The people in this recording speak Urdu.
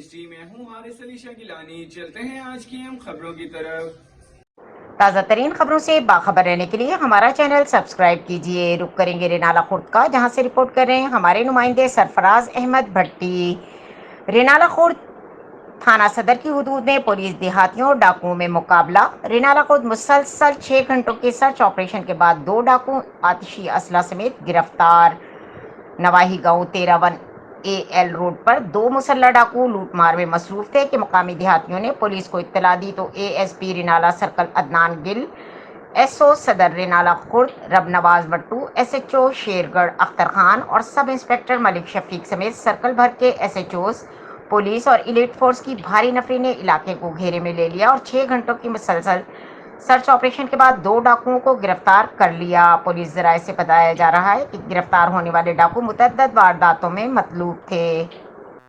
HD میں ہوں حارث علی شاہ گیلانی۔ چلتے ہیں آج کی اہم خبروں کی طرف۔ تازہ ترین خبروں سے باخبر رہنے کے لیے ہمارا چینل سبسکرائب کیجیے۔ رخ کریں گے رینالہ خورد کا، جہاں سے رپورٹ کر رہے ہیں ہمارے نمائندے سرفراز احمد بھٹی۔ رینالہ خورد تھانہ صدر کی حدود میں پولیس دیہاتیوں اور ڈاکوؤں میں مقابلہ۔ رینالہ خورد مسلسل 6 گھنٹوں کے سرچ آپریشن کے بعد 2 ڈاکو آتشی اسلحہ سمیت گرفتار۔ نواحی گاؤں 13/1 روڈ پر 2 مسلح ڈاکو لوٹ مار میں مصروف تھے کہ مقامی دیہاتیوں نے پولیس کو اطلاع دی تو ASP رینالہ سرکل عدنان گل، SO صدر رینالہ خورد رب نواز بٹو، SHO شیرگڑھ اختر خان اور سب انسپکٹر ملک شفیق سمیت سرکل بھر کے SHOs، پولیس اور ایلیٹ فورس کی بھاری نفری نے علاقے کو گھیرے میں لے لیا اور 6 گھنٹوں کی مسلسل سرچ آپریشن کے بعد 2 ڈاکوؤں کو گرفتار کر لیا۔ پولیس ذرائع سے بتایا جا رہا ہے کہ گرفتار ہونے والے ڈاکو متعدد وارداتوں میں مطلوب تھے۔